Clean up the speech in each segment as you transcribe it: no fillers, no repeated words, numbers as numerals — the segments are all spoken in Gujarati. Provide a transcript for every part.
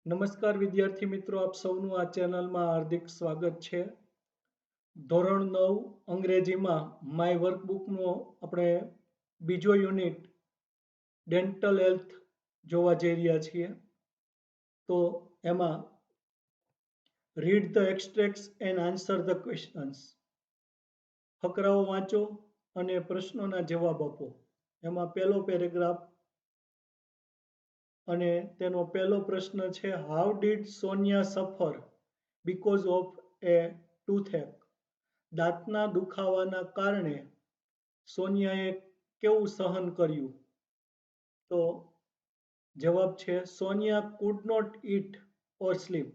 નમસ્કાર વિદ્યાર્થી મિત્રો, આપ સૌનું આ ચેનલમાં હાર્દિક સ્વાગત છે. ધોરણ 9 અંગ્રેજીમાં માય વર્કબુકનો આપણે બીજો યુનિટ ડેન્ટલ હેલ્થ જોવા જઈ રહ્યા છીએ. તો એમાં read the extracts and answer the questions, ફકરાઓ વાંચો અને પ્રશ્નોના જવાબ આપો. એમાં પહેલો પેરેગ્રાફ અને તેનો પહેલો પ્રશ્ન છે, હાઉ ડીડ સોનિયા સફર બીકોઝ ઓફ એ ટૂથએક? દાંતના દુખાવાના કારણે સોનિયાએ કેવું સહન કર્યું? તો જવાબ છે, Sonia could not eat or sleep.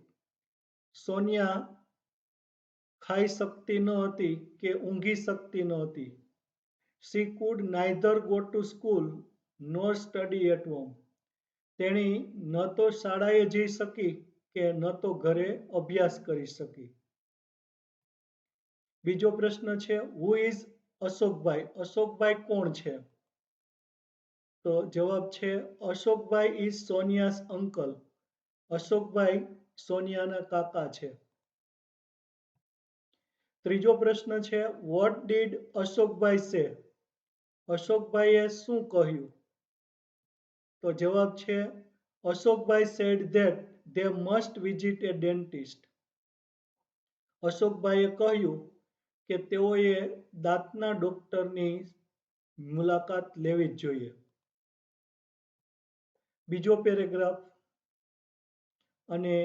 Sonia ખાઈ શકતી ન હતી કે ઊંઘી શકતી ન હતી. She could neither go to school nor study at home. તેણી ન તો શાળાએ જઈ શકી કે ન તો ઘરે અભ્યાસ કરી શકી. બીજો પ્રશ્ન છે, હુ ઇઝ અશોકભાઈ? અશોકભાઈ કોણ છે? તો જવાબ છે, અશોકભાઈ ઇઝ સોનિયાસ અંકલ. અશોકભાઈ સોનિયાના કાકા છે. ત્રીજો પ્રશ્ન છે, વોટ ડીડ અશોકભાઈ સે? અશોકભાઈએ શું કહ્યું? તો જવાબ છે, Ashokbhai said that they must visit a dentist. અશોકભાઈએ કહ્યું કે તેઓએ દાંતના ડોક્ટરની મુલાકાત લેવી જ જોઈએ. બીજો પેરેગ્રાફ અને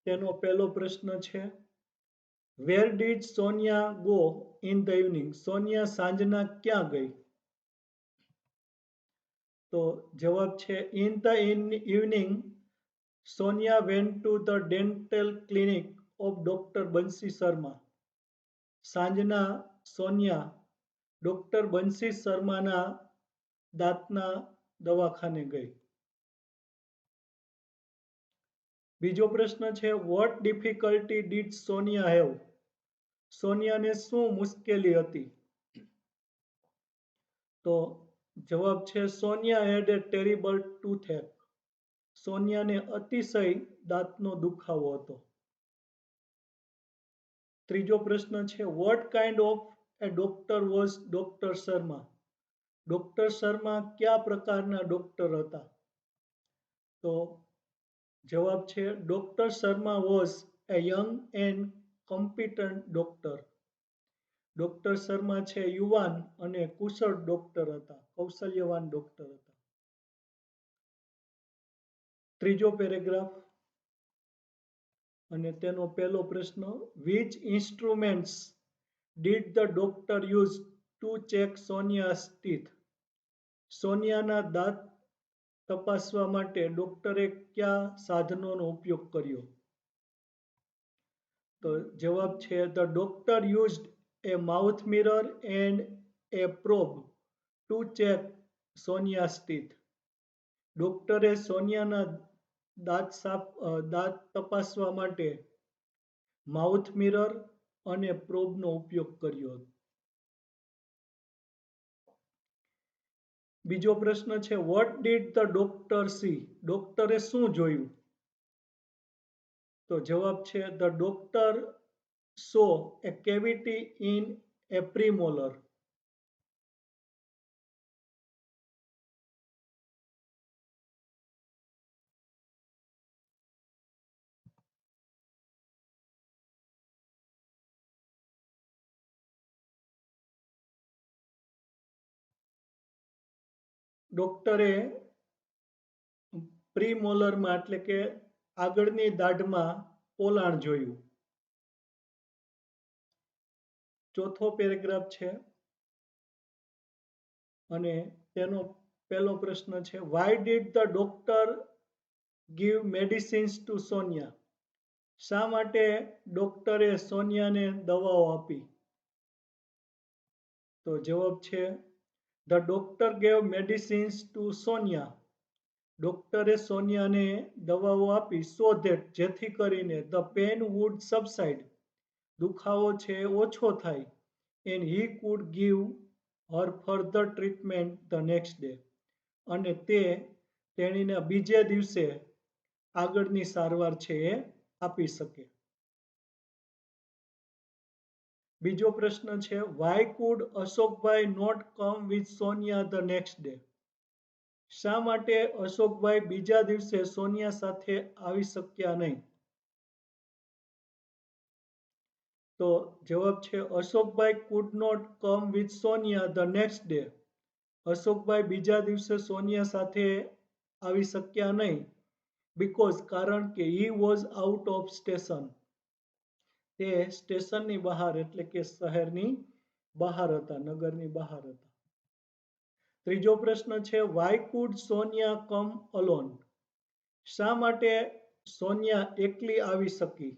તેનો પહેલો પ્રશ્ન છે, where did Sonia go in the evening? Sonia સાંજના ક્યાં ગઈ? તો જવાબ છે, in the evening Sonia went to the dental clinic of doctor Bansi Sharma. સાંજના સોનિયા ડોક્ટર બંસી શર્માના દાંતના દવાખાને ગઈ. બીજો પ્રશ્ન છે, what difficulty did Sonia have? સોનિયાને શું મુશ્કેલી હતી? તો જવાબ છે, સોનિયા હેડ એ ટેરિબલ ટૂથએક. સોનિયાને અતિશય દાંતનો દુખાવો હતો. ત્રીજો પ્રશ્ન છે, what kind of A doctor was doctor Sharma? Doctor Sharma કયા પ્રકારના ડોક્ટર હતા? તો જવાબ છે, doctor Sharma was A young and competent doctor. Doctor Sharma છે યુવાન અને કુશળ ડોક્ટર હતા, કૌશલ્યવાન ડોક્ટર હતા. ત્રીજો પેરેગ્રાફ અને તેનો પહેલો પ્રશ્ન, which instruments did the doctor use to check Sonia's teeth? સોનિયાના દાંત તપાસવા માટે ડોક્ટરે કયા સાધનોનો ઉપયોગ કર્યો? તો જવાબ છે, the doctor used a mouth mirror and a probe to check Sonia's teeth. ડોક્ટરે સોનિયાના દાંત તપાસવા માટે માઉથ મિરર અને પ્રોબનો ઉપયોગ કર્યો. બીજો પ્રશ્ન છે, what did the doctor see? ડોક્ટરે શું જોયું? તો જવાબ છે, the doctor saw a cavity in a premolar. ડોક્ટરે પ્રીમોલરમાં એટલે કે આગળની દાઢમાં પોલાણ જોયું. ચોથો પેરેગ્રાફ છે અને તેનો પહેલો પ્રશ્ન છે, why did the doctor give medicines two Sonia? શા માટે ડોક્ટરે સોનિયાને દવાઓ આપી? તો જવાબ છે, the doctor gave medicines two Sonia. ડોક્ટરે સોનિયાને દવાઓ આપી સો ધેટ જેથી કરીને ધ પેન વુડ સબસાઇડ, દુખાવો છે ઓછો થાય, and he could give Har further treatment the next day, અને તેણીને બીજે દિવસે આગળની સારવાર છે એ આપી શકે. બીજો પ્રશ્ન છે, why could Ashokbhai not come with Sonia the next day? શા માટે અશોકભાઈ બીજા દિવસે સોનિયા સાથે આવી શક્યા નહીં? તો જવાબ છે, Ashokbhai could not come with Sonia the next day. Ashokbhai બીજા દિવસે સોનિયા સાથે આવી શક્યા નહીં કારણ કે he was out of station. તે સ્ટેશનની બહાર એટલે કે શહેરની બહાર હતા, નગરની બહાર હતા. ત્રીજો પ્રશ્ન છે, why could Sonia come alone? શા માટે સોનિયા એકલી આવી શકી?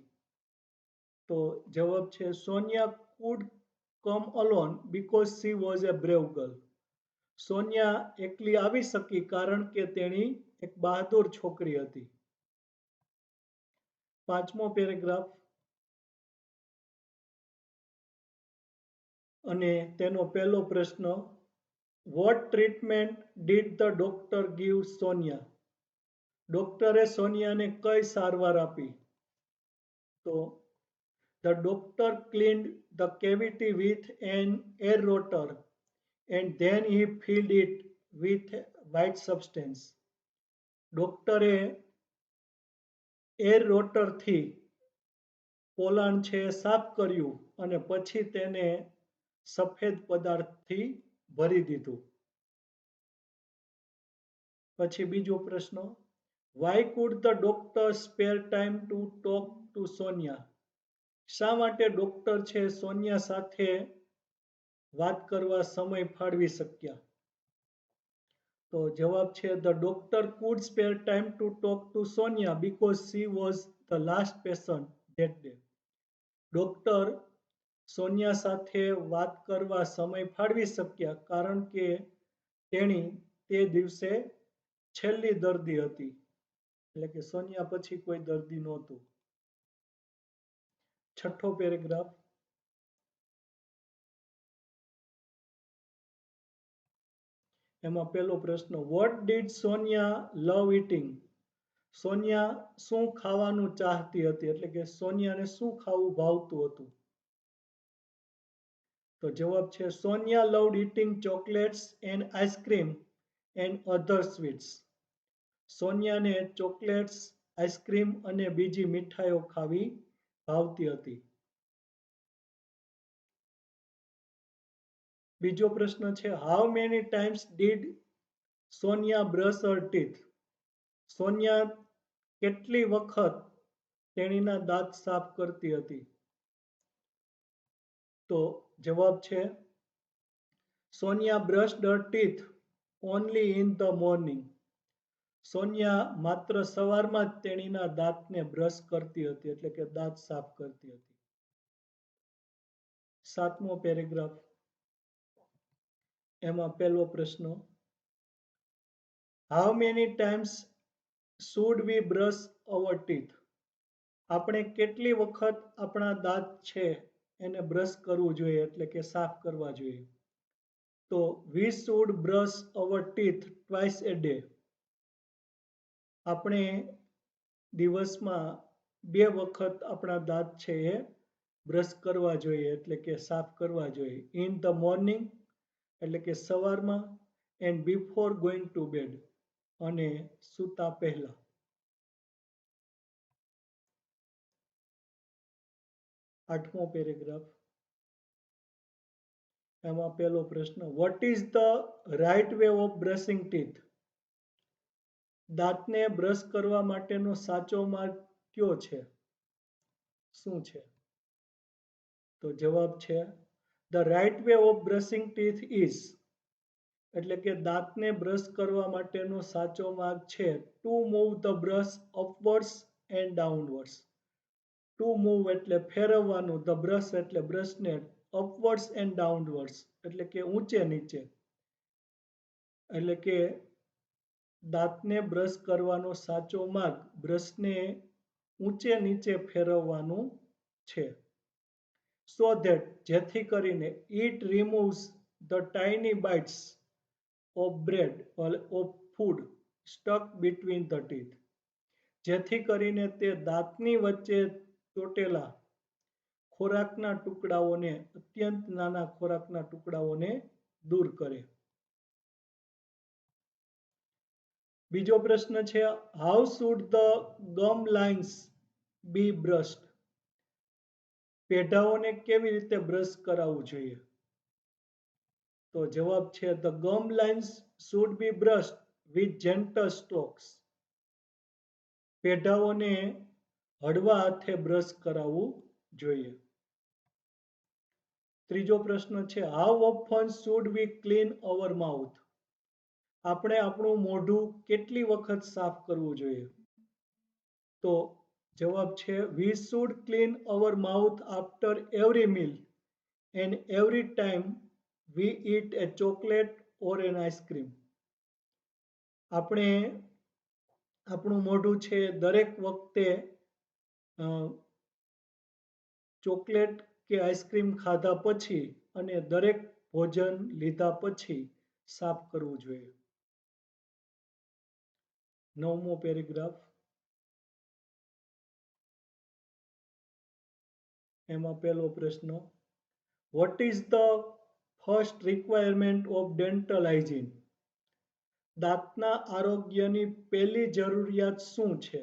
તો જવાબ છે, Sonia could come alone because she was a brave girl. Sonia એકલી આવી શકી કારણ કે તેણી એક બહાદુર છોકરી હતી. પાંચમો પેરેગ્રાફ અને તેનો પહેલો પ્રશ્ન, what treatment did the doctor give Sonia? ડોક્ટરે સોનિયાને કઈ સારવાર આપી? તો the doctor cleaned the cavity with an air rotor and then he filled it with white substance. ડોક્ટરે એર રોટરથી પોલાણ છે સાફ કર્યું અને પછી તેને સફેદ પદાર્થથી ભરી દીધું. પછી બીજો પ્રશ્ન, why could the doctor spare time to talk to Sonia? શા માટે ડોક્ટર છે સોનિયા સાથે વાત કરવા સમય ફાળવી શક્યા? તો જવાબ છે, the doctor could spare time to talk to Sonia because she was the last patient that day. Doctor Sonia સાથે વાત કરવા સમય ફાળવી શક્યા કારણ કે તેણી તે દિવસે છેલ્લી દર્દી હતી, એટલે કે સોનિયા પછી કોઈ દર્દી નહોતું. છઠ્ઠો પેરેગ્રાફ, એમાં પહેલો પ્રશ્ન, what did Sonia love eating? Sonia શું ખાવાનું ચાહતી હતી, એટલે કે સોનિયાને શું ખાવું ભાવતું હતું? તો જવાબ છે, Sonia loved eating chocolates and ice cream and other sweets. સોનિયાને ચોકલેટ્સ, આઈસ્ક્રીમ અને બીજી મીઠાઈઓ ખાવી ભાવતી હતી. બીજો પ્રશ્ન છે, how many times did Sonia brush her teeth? સોનિયા કેટલી વખત તેણીના દાંત સાફ કરતી હતી? તો જવાબ છે, Sonia brushed her teeth only in the morning. Sonia માત્ર સવારમાં જ તેણીના દાંતને બ્રશ કરતી હતી, એટલે કે દાંત સાફ કરતી હતી. સાતમો પેરેગ્રાફ, એમાં પહેલો પ્રશ્ન, how many times should we brush hour teeth? આપણે કેટલી વખત આપણા દાંત છે એને બ્રશ કરવું જોઈએ, એટલે કે સાફ કરવા જોઈએ? તો we should brush hour teeth twice A day. આપણે દિવસમાં 2 વખત આપણા દાંત છે એ બ્રશ કરવા જોઈએ, એટલે કે સાફ કરવા જોઈએ. ઇન ધ મોર્નિંગ એટલે કે સવારમાં, and before going to bed અને સૂતા પહેલા. આઠમો પેરેગ્રાફ, એમાં પહેલો પ્રશ્ન, what is the right way of brushing teeth? દાંતને બ્રશ કરવા માટેનો સાચો માર્ગ કયો છે, શું છે? તો જવાબ છે, the right way of brushing teeth is, એટલે કે દાંતને બ્રશ કરવા માટેનો સાચો માર્ગ છે, to move the brush upwards and downwards. To move એટલે ફેરવવાનું, ધ બ્રશ એટલે બ્રશને, અપવર્ડ્સ એન્ડ ડાઉનવર્ડ્સ એટલે કે ઊંચે નીચે. એટલે કે દાંતને બ્રશ કરવાનો સાચો માર્ગ બ્રશને ઊંચે નીચે ફેરવવાનું છે. સો ધેટ જેથી કરીને it રિમૂવ્સ the tiny bytes of bread of food stuck between the teeth. જેથી કરીને તે દાંતની વચ્ચે ચોટેલા ખોરાકના ટુકડાઓને અત્યંત નાના ખોરાકના ટુકડાઓને દૂર કરે. બીજો પ્રશ્ન છે how should the gum lines be brushed? પેઢાઓને કેવી રીતે બ્રશ કરાવવું જોઈએ? તો જવાબ છે the gum lines should be brushed with gentle strokes. પેઢાઓને હળવા હાથે બ્રશ કરાવવું જોઈએ. ત્રીજો પ્રશ્ન છે how often should we clean our mouth? આપણે આપણું મોઢું કેટલી વખત સાફ કરવું જોઈએ? તો જવાબ છે we should clean our mouth after every meal and every time we eat a chocolate or an ice cream. આપણે આપણું મોઢું છે દરેક વખતે ચોકલેટ કે આઈસ્ક્રીમ ખાધા પછી અને દરેક ભોજન લીધા પછી સાફ કરવું જોઈએ. 9મો પેરેગ્રાફ, એમાં પહેલો પ્રશ્ન what is the first requirement of dental hygiene? દાંતના આરોગ્યની પહેલી જરૂરિયાત શું છે?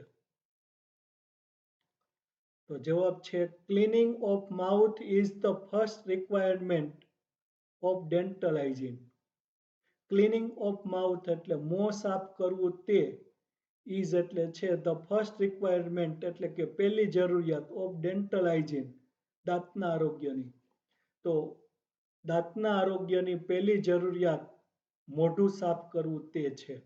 તો જવાબ છે cleaning of mouth is the first requirement of dental hygiene. Cleaning of mouth એટલે મોં સાફ કરવું તે ઇઝ એટલે છે ધ ફર્સ્ટ રિક્વાયરમેન્ટ એટલે કે પહેલી જરૂરિયાત ઓફ ડેન્ટલ હાઇજીન દાંતના આરોગ્યની. તો દાંતના આરોગ્યની પહેલી જરૂરિયાત મોઢું સાફ કરવું તે છે.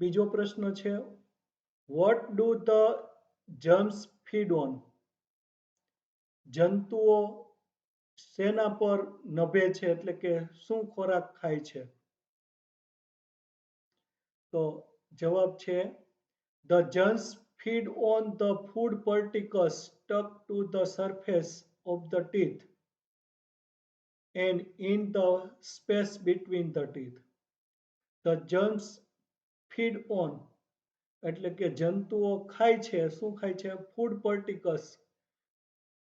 બીજો પ્રશ્ન છે what do the germs feed on? જંતુઓ શેના પર નભે છે એટલે કે શું ખોરાક ખાય છે? તો જવાબ છે the germs feed on the food particles stuck to the surface of the teeth and in the space between the teeth. The germs feed on એટલે કે જંતુઓ ખાય છે શું ખાય છે? ફૂડ પાર્ટિકલ્સ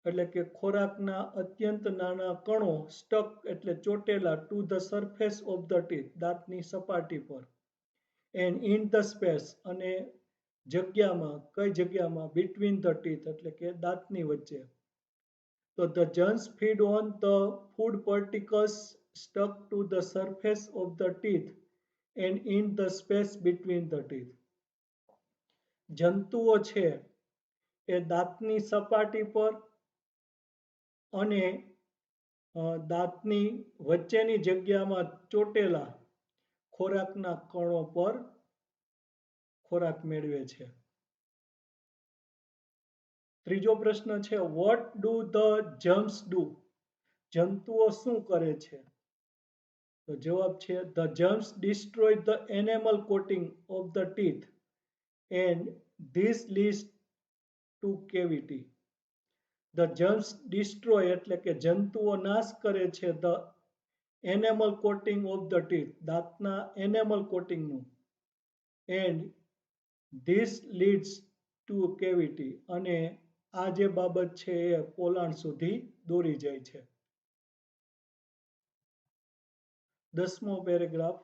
એટલે કે ખોરાકના અત્યંત નાના કણો સ્ટક એટલે ચોટેલા to the surface of the teeth દાંતની સપાટી પર એન્ડ ઇન ધ સ્પેસ અને જગ્યામાં કઈ જગ્યામાં બિટવીન ધ ટીથ એટલે કે દાંતની વચ્ચે. તો the germs feed on the food particles stuck to the surface of the teeth and in the space between the teeth. જંતુઓ છે એ દાંતની સપાટી પર અને દાંતની વચ્ચેની જગ્યામાં ચોટેલા ખોરાકના કણો પર ખોરાક મેળવે છે. ત્રીજો પ્રશ્ન છે what do the germs do? જંતુઓ શું કરે છે? તો જવાબ છે the germs destroy the enamel coating of the teeth and this leads to cavity. The germs destroy એટલે કે જંતુઓ નાશ કરે છે the enamel coating of the teeth દાંતના એનેમલ કોટિંગનું and this leads to cavity અને આ જે બાબત છે એ પોલાણ સુધી દોરી જાય છે. 10મો પેરેગ્રાફ,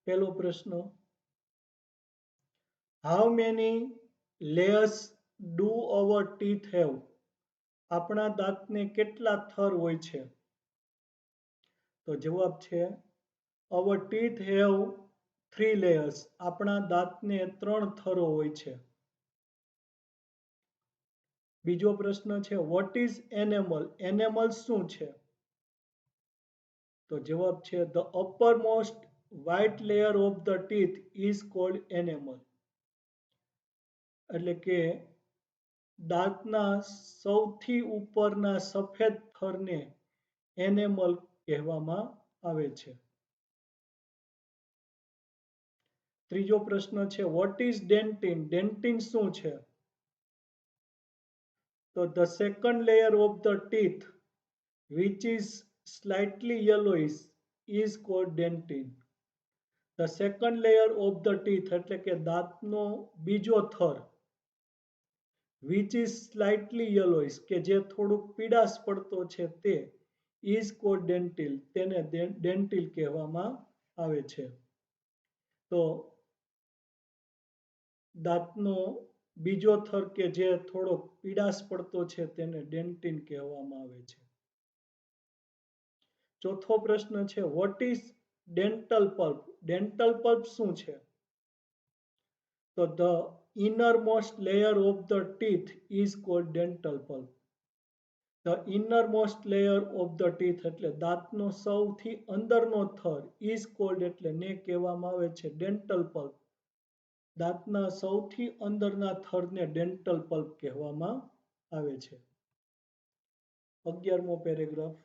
પહેલો પ્રશ્ન how many layers do hour teeth have? આપણા દાંતને કેટલા થર હોય છે? તો જવાબ છે અવર ટીથ હેવ 3 લેયર્સ. આપણા દાંતને 3 થરો હોય છે. બીજો પ્રશ્ન છે વોટ ઇઝ એનેમલ? એનેમલ શું છે? તો જવાબ છે the uppermost white layer of the teeth is called enamel. એટલે કે દાંતના સૌથી ઉપરના સફેદ થરને એનેમલ કહેવામાં આવે છે. ત્રીજો પ્રશ્ન છે વોટ ઇઝ ડેન્ટિન? ડેન્ટિન શું છે? તો the second layer of the teeth which is slightly yellowish is called dentin. The second layer of the teeth એટલે કે દાંતનો બીજો થર which is slightly yellowish કે જે થોડુંક પીળાશ પડતો છે તે is called dentil તેને dentil કહેવામાં આવે છે. તો દાંતનો બીજો થર કે જે થોડો પીળાશ પડતો છે તેને ડેન્ટિન કહેવામાં આવે છે. ચોથો પ્રશ્ન છે what is dental pulp? Dental pulp શું છે? તો the innermost layer of the teeth is called dental pulp. The innermost layer of the teeth એટલે દાંતનો સૌથી અંદરનો થર is called એટલે ને કહેવામાં આવે છે dental pulp. દાંતના સૌથી અંદરના થરને ડેન્ટલ પલ્પ કહેવામાં આવે છે. 11મો પેરેગ્રાફ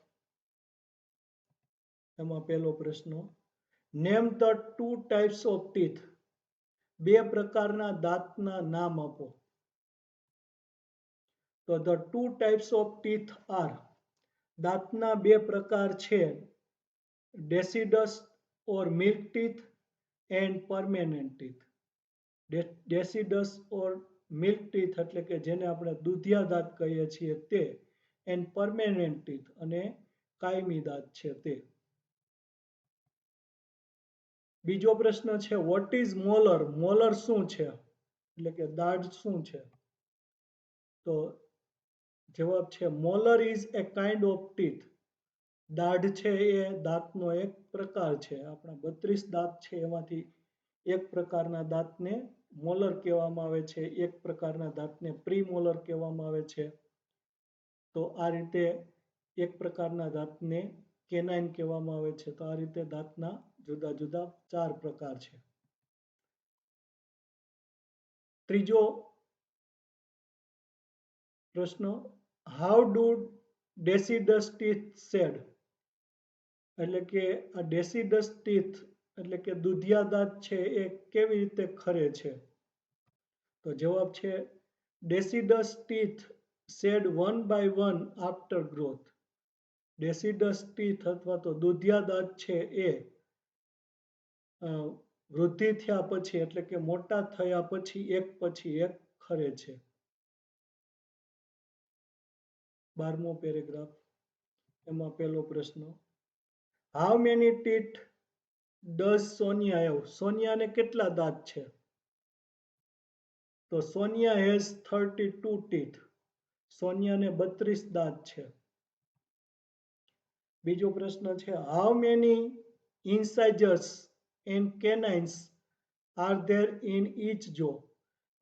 એમાં પહેલો પ્રશ્ન name the two types of teeth. બે પ્રકારના દાંતના નામ આપો. તો the two types of teeth are દાંતના બે પ્રકાર છે deciduous or milk teeth and permanent teeth. Deciduous or milk teeth એટલે કે જેને આપણે દૂધિયા દાંત કહીએ છીએ તે એન્ડ પરમેનન્ટ ટીથ અને કાયમી દાંત છે તે. બીજો પ્રશ્ન છે વોટ ઇઝ મોલર? મોલર શું છે એટલે કે દાઢ શું છે? તો જવાબ છે molar is a kind of teeth. દાઢ છે એ દાંતનો એક પ્રકાર છે. આપણા 32 દાંત છે એમાંથી એક પ્રકારના દાંતને મોલર કહેવામાં આવે છે, એક પ્રકારના દાંતને પ્રીમોલર કહેવામાં આવે છે. તો આ રીતે એક પ્રકારના દાંતને કેનાઇન કહેવામાં આવે છે. તો આ રીતે દાંતના જુદા જુદા 4 પ્રકાર છે. ત્રીજો પ્રશ્ન હાઉ ડુ ડેસિડસ ટીથ શેડ? એટલે કે આ ડેસિડસ ટીથ એટલે કે દૂધિયા દાંત છે એ કેવી રીતે ખરે છે? તો જવાબ છે deciduous teeth shed one by one after growth. Deciduous teeth અથવા તો દૂધિયા દાંત છે એ વૃદ્ધિ થયા પછી એટલે કે મોટા થયા પછી એક ખરે છે. 12મો પેરેગ્રાફ એમાં પહેલો પ્રશ્ન how many teeth does Sonia have? સોનિયાને કેટલા દાંત છે? તો સોનિયા હેઝ 32 ટીથ. સોનિયાને 32 દાંત છે. બીજો પ્રશ્ન છે how many incisors and canines are there in each jaw?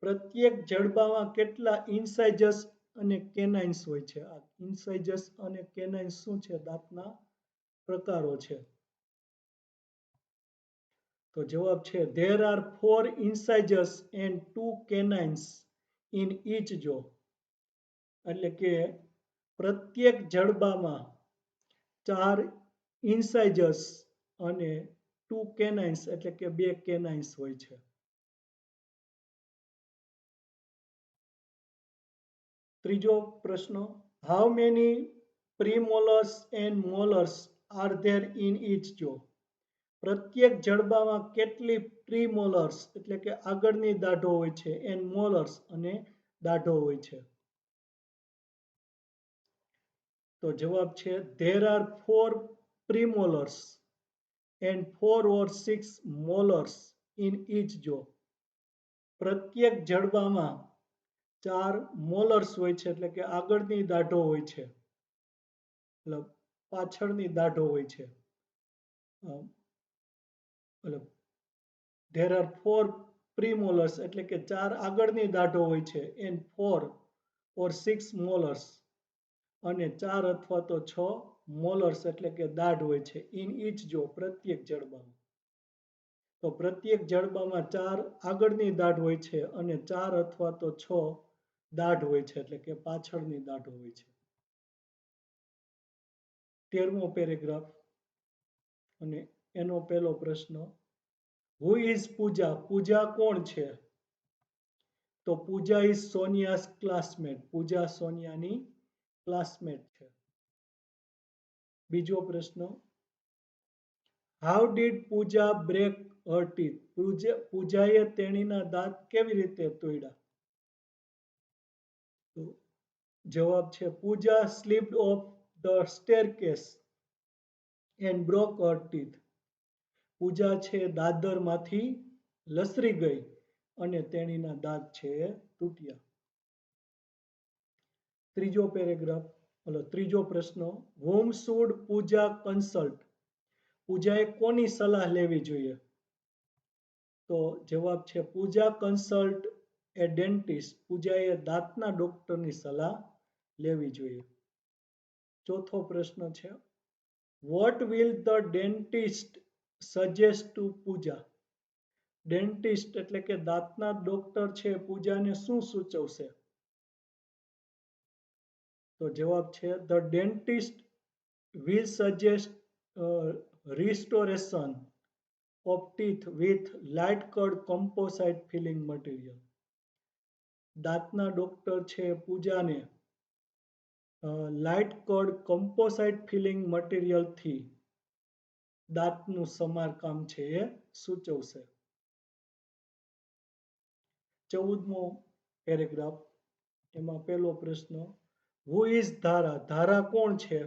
પ્રત્યેક જડબામાં કેટલા ઇન્સાઇઝર્સ અને કેનાઇન્સ હોય છે? આ ઇન્સાઇઝર્સ અને કેનાઇન્સ શું છે? દાંતના પ્રકારો છે. તો જવાબ છે there are 4 incisors and 2 canines in each jaw. એટલે કે પ્રત્યેક જડબામાં 4 ઇન્સાઇઝર્સ અને 2 કેનાઇન્સ એટલે કે 2 કેનાઇન્સ હોય છે. ત્રીજો પ્રશ્ન how many premolars and molars are there in each jaw? પ્રત્યેક જડબામાં કેટલી પ્રીમોલર્સ એટલે કે આગળની દાઢો હોય છે એન્ડ મોલર્સ અને દાઢો હોય છે? તો જવાબ છે there are 4 premolars and 4 or 6 molars in each jaw. પ્રત્યેક જડબામાં 4 મોલર્સ હોય છે એટલે કે આગળની દાઢો હોય છે, મતલબ પાછળની દાઢો હોય છે. મતલબ ધેર આર 4 પ્રીમોલર્સ એટલે કે 4 આગળની દાઢો હોય છે એન્ડ 4 or 6 મોલર્સ અને 4 અથવા તો 6 મોલર્સ એટલે કે દાઢ હોય છે ઇન ઈચ જો પ્રત્યેક જડબામાં. તો પ્રત્યેક જડબામાં 4 આગળની દાઢ હોય છે અને 4 અથવા તો 6 દાઢ હોય છે એટલે કે પાછળની દાઢો હોય છે. 13મો પેરેગ્રાફ અને એનો પહેલો પ્રશ્ન હુ ઇઝ પૂજા? પૂજા કોણ છે? તો પૂજા ઇઝ સોનિયાસ ક્લાસમેટ. પૂજા સોનિયાની ક્લાસમેટ છે. બીજો પ્રશ્ન, how did Pooja break her teeth? પૂજાએ તેણીના દાંત કેવી રીતે તોડ્યા? તો જવાબ છે Pooja slipped off the staircase and broke her teeth. Pooja છે દાદરમાંથી લસરી ગઈ અને તેણીના દાંત છે એ તૂટ્યા. ત્રીજો પ્રશ્ન, whom should પૂજા કન્સલ્ટ? પૂજાએ કોની સલાહ લેવી જોઈએ? તો જવાબ છે પૂજા કન્સલ્ટ એ ડેન્ટિસ્ટ. પૂજાએ દાંતના ડોક્ટરની સલાહ લેવી જોઈએ. ચોથો પ્રશ્ન છે, what will the dentist suggest to Puja? Dentist એટલે કે દાંતના ડોક્ટર છે પૂજાને શું સૂચવશે? તો જવાબ છે the dentist will suggest restoration of teeth with light cut composite filling material. દાંતના ડોક્ટર છે પૂજાને લાઇટ કડ કમ્પોસાઇટ ફિલિંગ મટીરિયલથી દાંતનું સમારકામ છે એ સૂચવશે. 14મો પેરેગ્રાફ, એમાં પહેલો પ્રશ્ન, હુ ઇઝ ધારા? ધારા કોણ છે?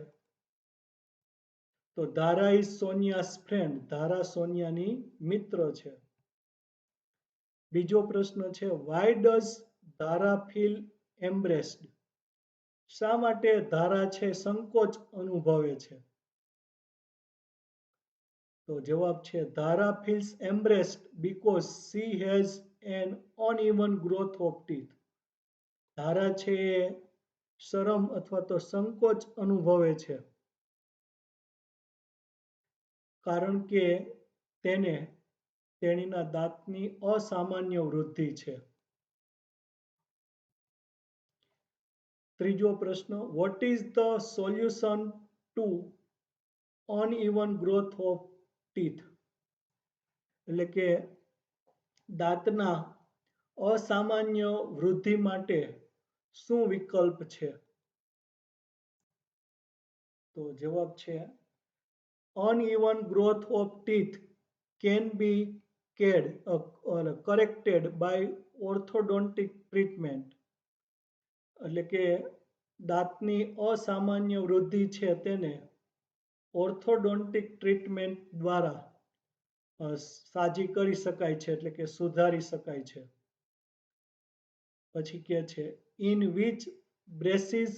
તો ધારા ઇઝ સોનિયાસ ફ્રેન્ડ. ધારા સોનિયાની મિત્ર છે. બીજો પ્રશ્ન છે, વાય ડઝ ધારા ફીલ એમ્બ્રેસ્ડ? શા માટે ધારા છે સંકોચ અનુભવે છે? તો જવાબ છે Dhara feels embarrassed because she has an uneven growth of teeth. Dhara છે એ શરમ અથવા તો સંકોચ અનુભવે છે કારણ કે તેને તેણીના દાંતની અસામાન્ય વૃદ્ધિ છે. ત્રીજો પ્રશ્ન, what is the solution two uneven growth of teeth? એટલે કે દાંતના અસામાન્ય વૃદ્ધિ માટે શું વિકલ્પ છે? તો જવાબ છે uneven growth of teeth can be corrected by orthodontic treatment. એટલે કે દાંતની અસામાન્ય વૃદ્ધિ છે તેને ઓર્થોડોન્ટિક ટ્રીટમેન્ટ દ્વારા સાજી કરી શકાય છે, એટલે કે સુધારી શકાય છે. પછી કે છે, in which braces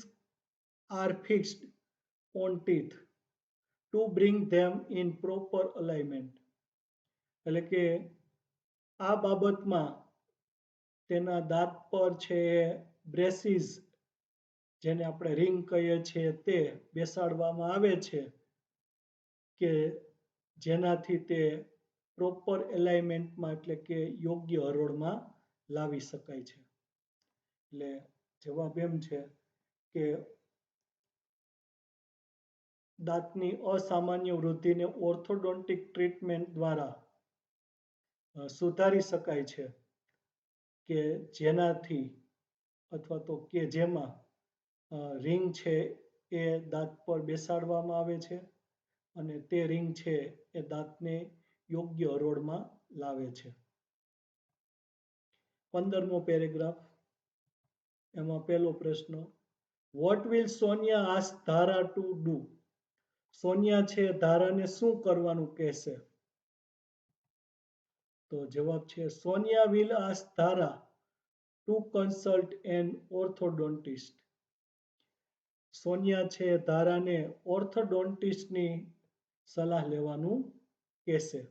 are fixed on teeth to bring them in proper alignment. એટલે કે આ બાબતમાં તેના દાંત પર છે બ્રેસીસ, જેને આપણે રિંગ કહીએ છીએ, તે બેસાડવામાં આવે છે કે જેનાથી તે પ્રોપર એલાઇનમેન્ટમાં એટલે કે યોગ્ય હરોળમાં લાવી શકાય છે. એટલે જવાબ એમ છે કે દાંતની અસામાન્ય વૃદ્ધિને ઓર્થોડોન્ટિક ટ્રીટમેન્ટ દ્વારા સુધારી શકાય છે કે જેનાથી અથવા તો કે જેમાં રિંગ છે એ દાંત પર બેસાડવામાં આવે છે અને તે રિંગ છે એ દાંતને યોગ્ય હરોળમાં લાવે છે. 15મો પેરેગ્રાફ, એમાં પહેલો પ્રશ્ન, વોટ વિલ સોનિયા આસ્ક ધારા ટુ ડુ? સોનિયા છે ધારાને શું કરવાનું કહેશે? તો જવાબ છે સોનિયા વિલ આસ્ક ધારા ટુ કન્સલ્ટ એન ઓર્થોડોન્ટિસ્ટ. સોનિયા છે ધારાને ઓર્થોડોન્ટિસ્ટની સલાહ લેવાનું કહેશે.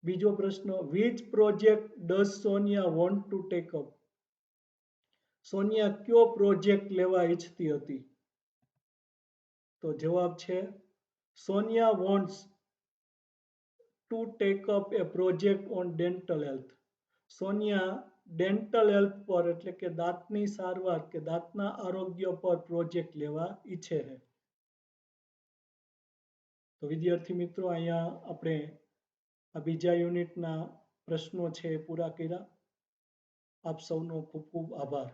બીજો પ્રશ્ન, which project does Sonia want to take up? Sonia કયો પ્રોજેક્ટ લેવા ઈચ્છતી હતી? તો જવાબ છે Sonia wants to take up A project on dental health. Sonia dental health પર એટલે કે દાંતની સારવાર કે દાંતના આરોગ્ય પર પ્રોજેક્ટ લેવા ઈચ્છે છે. તો વિદ્યાર્થી મિત્રો, અહીંયા આપણે આ બીજા યુનિટના પ્રશ્નો છે પૂરા કર્યા. આપ સૌનો ખૂબ ખૂબ આભાર.